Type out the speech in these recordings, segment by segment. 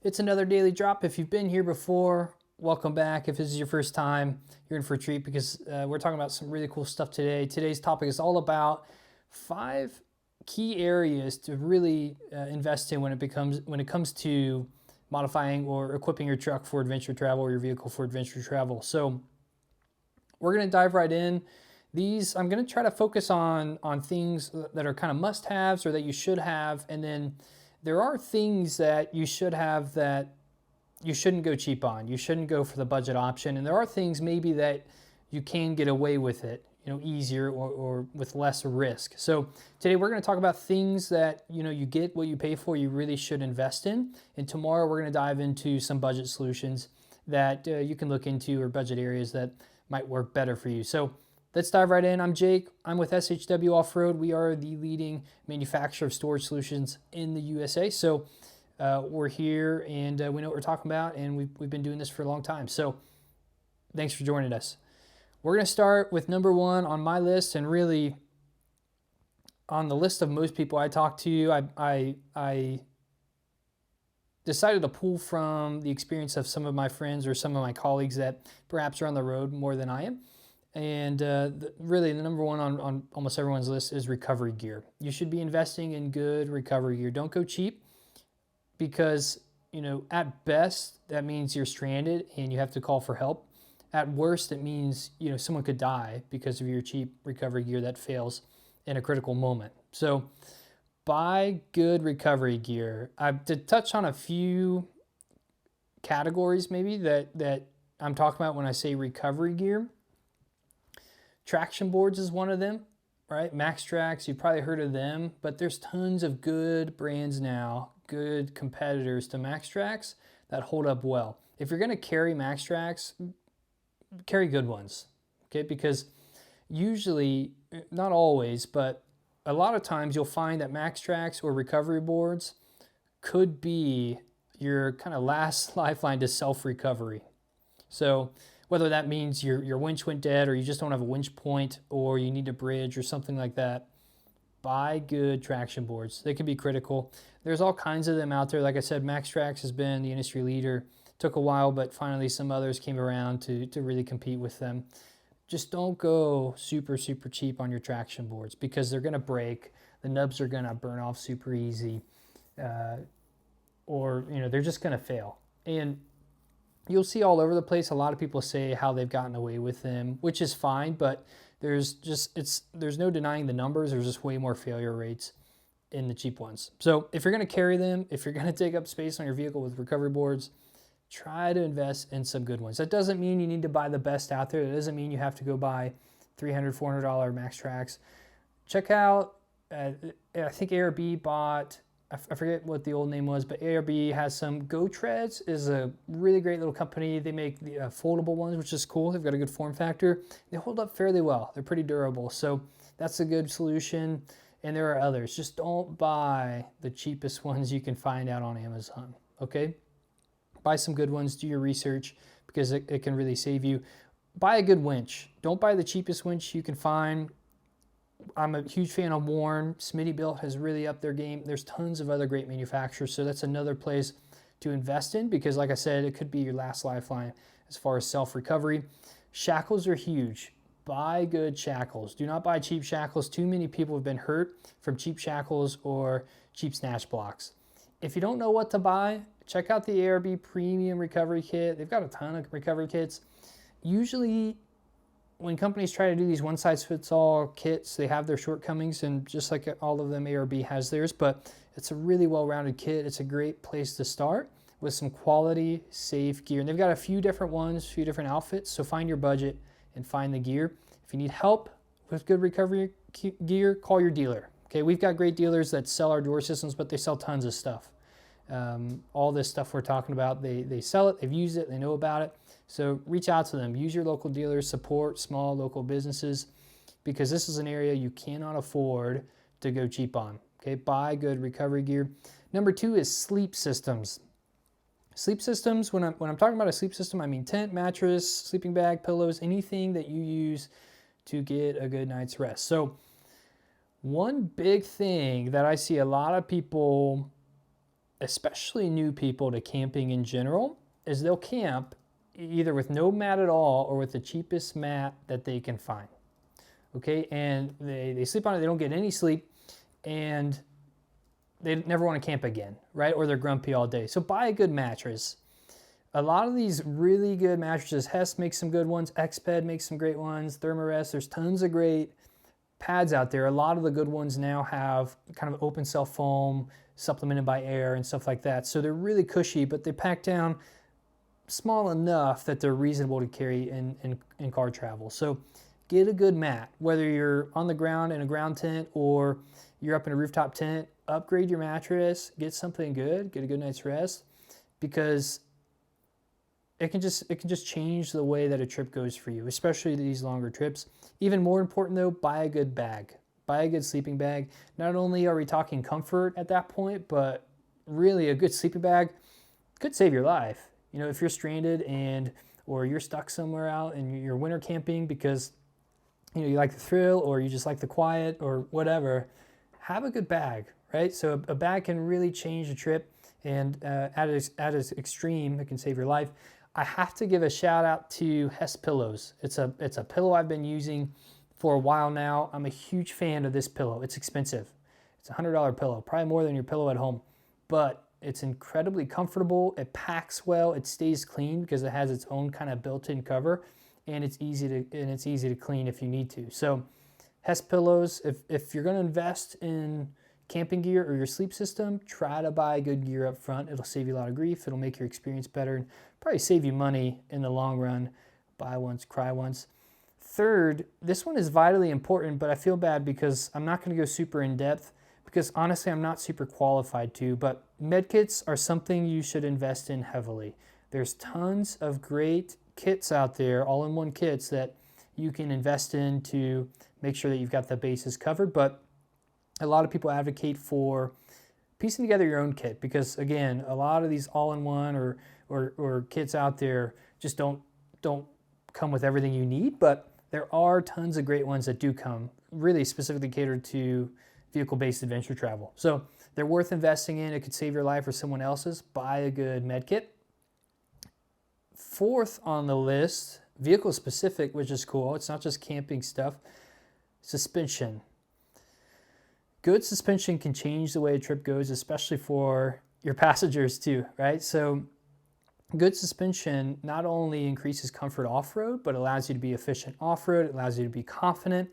It's another daily drop. If you've been here before, welcome back. If this is your first time, you're in for a treat because we're talking about some really cool stuff today. Today's topic is all about 5 key areas to really invest in when it comes to modifying or equipping your truck for adventure travel or your vehicle for adventure travel. So we're going to dive right in. I'm going to try to focus on things that are kind of must-haves or that you should have, and then there are things that you should have that you shouldn't go cheap on. You shouldn't go for the budget option, and there are things maybe that you can get away with it, easier or with less risk. So today we're going to talk about things that you get what you pay for. You really should invest in, and tomorrow we're going to dive into some budget solutions that you can look into or budget areas that might work better for you. So let's dive right in. I'm Jake. I'm with SHW Offroad. We are the leading manufacturer of storage solutions in the USA. So we're here and we know what we're talking about, and we've been doing this for a long time. So thanks for joining us. We're going to start with number 1 on my list, and really on the list of most people I talk to. I decided to pull from the experience of some of my friends or some of my colleagues that perhaps are on the road more than I am. And really the number 1 on almost everyone's list is recovery gear. You should be investing in good recovery gear. Don't go cheap, because at best that means you're stranded and you have to call for help. At worst, it means someone could die because of your cheap recovery gear that fails in a critical moment. So buy good recovery gear. To touch on a few categories maybe that I'm talking about when I say recovery gear. Traction boards is one of them, right? MaxTrax, you've probably heard of them, but there's tons of good brands now, good competitors to MaxTrax that hold up well. If you're going to carry MaxTrax, carry good ones, okay? Because usually, not always, but a lot of times you'll find that MaxTrax or recovery boards could be your kind of last lifeline to self-recovery. So whether that means your winch went dead, or you just don't have a winch point, or you need a bridge or something like that, buy good traction boards. They can be critical. There's all kinds of them out there. Like I said, MaxTrax has been the industry leader. Took a while, but finally some others came around to really compete with them. Just don't go super cheap on your traction boards, because they're going to break. The nubs are going to burn off super easy, or they're just going to fail. And you'll see all over the place a lot of people say how they've gotten away with them, which is fine, but there's no denying the numbers. There's just way more failure rates in the cheap ones. So if you're going to carry them, if you're going to take up space on your vehicle with recovery boards, try to invest in some good ones. That doesn't mean you need to buy the best out there. That doesn't mean you have to go buy $300, $400 MaxTrax. Check out, I think ARB bought, I forget what the old name was, but ARB has some. Go Treads is a really great little company. They make the foldable ones, which is cool. They've got a good form factor. They hold up fairly well. They're pretty durable. So that's a good solution. And there are others. Just don't buy the cheapest ones you can find out on Amazon, okay? Buy some good ones. Do your research, because it can really save you. Buy a good winch. Don't buy the cheapest winch you can find. I'm a huge fan of Warren. Smittybilt has really upped their game. There's tons of other great manufacturers, so that's another place to invest in, because like I said, it could be your last lifeline as far as self-recovery. Shackles are huge. Buy good shackles. Do not buy cheap shackles. Too many people have been hurt from cheap shackles or cheap snatch blocks. If you don't know what to buy, check out the ARB Premium Recovery Kit. They've got a ton of recovery kits. Usually, when companies try to do these one-size-fits-all kits, they have their shortcomings, and just like all of them, ARB has theirs, but it's a really well-rounded kit. It's a great place to start with some quality, safe gear. And they've got a few different ones, a few different outfits, so find your budget and find the gear. If you need help with good recovery gear, call your dealer. Okay, we've got great dealers that sell our door systems, but they sell tons of stuff. All this stuff we're talking about, they sell it, they've used it, they know about it. So reach out to them. Use your local dealers, support small local businesses, because this is an area you cannot afford to go cheap on. Okay, buy good recovery gear. Number 2 is sleep systems. Sleep systems, when I'm talking about a sleep system, I mean tent, mattress, sleeping bag, pillows, anything that you use to get a good night's rest. So one big thing that I see a lot of people especially new people to camping in general, is they'll camp either with no mat at all or with the cheapest mat that they can find. Okay, and they sleep on it, they don't get any sleep, and they never want to camp again, right? Or they're grumpy all day. So buy a good mattress. A lot of these really good mattresses, Hess makes some good ones, Xped makes some great ones, Thermarest, there's tons of great pads out there. A lot of the good ones now have kind of open cell foam, supplemented by air and stuff like that. So they're really cushy, but they pack down small enough that they're reasonable to carry in car travel. So get a good mat, whether you're on the ground in a ground tent or you're up in a rooftop tent, upgrade your mattress, get something good, get a good night's rest, because it can just change the way that a trip goes for you, especially these longer trips. Even more important though, buy a good bag. Buy a good sleeping bag. Not only are we talking comfort at that point, but really a good sleeping bag could save your life. You know, if you're stranded or you're stuck somewhere out and you're winter camping because you know you like the thrill or you just like the quiet or whatever, have a good bag, right? So a bag can really change the trip, and at its extreme, it can save your life. I have to give a shout out to Hess pillows. It's a pillow I've been using for a while now. I'm a huge fan of this pillow. It's expensive. It's a $100 pillow, probably more than your pillow at home, but it's incredibly comfortable. It packs well. It stays clean because it has its own kind of built-in cover, and it's easy to clean if you need to. So Hess pillows, if you're going to invest in camping gear or your sleep system, try to buy good gear up front. It'll save you a lot of grief. It'll make your experience better and probably save you money in the long run. Buy once, cry once. Third, this one is vitally important, but I feel bad because I'm not going to go super in depth because honestly, I'm not super qualified to, but med kits are something you should invest in heavily. There's tons of great kits out there, all-in-one kits that you can invest in to make sure that you've got the bases covered, but a lot of people advocate for piecing together your own kit because, again, a lot of these all-in-one or kits out there just don't come with everything you need, but there are tons of great ones that do come, really specifically catered to vehicle-based adventure travel. So they're worth investing in. It could save your life or someone else's. Buy a good med kit. Fourth on the list, vehicle-specific, which is cool. It's not just camping stuff. Suspension. Good suspension can change the way a trip goes, especially for your passengers too, right? So good suspension not only increases comfort off-road, but allows you to be efficient off-road. It allows you to be confident.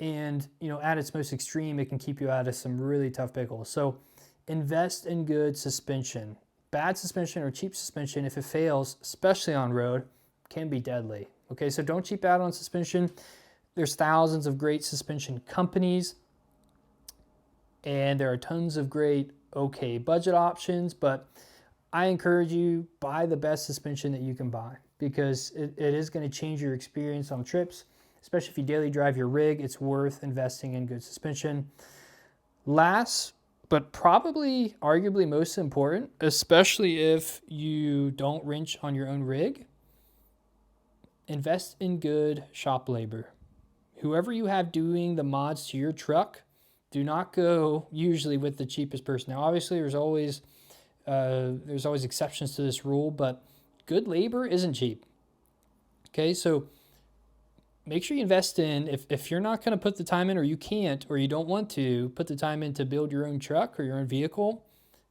And, you know, at its most extreme, it can keep you out of some really tough pickles. So invest in good suspension. Bad suspension or cheap suspension, if it fails, especially on road, can be deadly. Okay, so don't cheap out on suspension. There's thousands of great suspension companies, and there are tons of great, okay, budget options, but I encourage you, buy the best suspension that you can buy because it is going to change your experience on trips, especially if you daily drive your rig. It's worth investing in good suspension. Last, but probably arguably most important, especially if you don't wrench on your own rig, invest in good shop labor. Whoever you have doing the mods to your truck, do not go usually with the cheapest person. Now, obviously, there's always exceptions to this rule, but good labor isn't cheap. Okay, so make sure you invest in, if you're not going to put the time in, or you can't, or you don't want to put the time in to build your own truck or your own vehicle,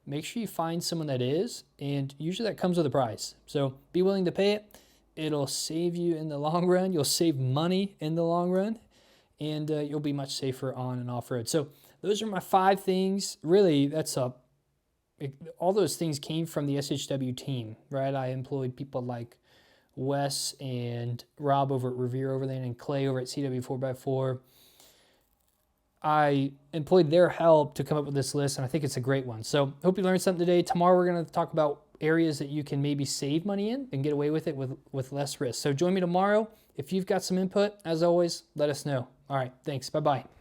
make sure you find someone that is, and usually that comes with a price. So be willing to pay it. It'll save you in the long run. You'll save money in the long run, and you'll be much safer on and off-road. So those are my 5 things. Really, all those things came from the SHW team, right? I employed people like Wes and Rob over at Revere Overland and Clay over at CW 4x4. I employed their help to come up with this list, and I think it's a great one. So hope you learned something today. Tomorrow we're going to talk about areas that you can maybe save money in and get away with it with less risk. So join me tomorrow. If you've got some input, as always, let us know. All right, thanks. Bye-bye.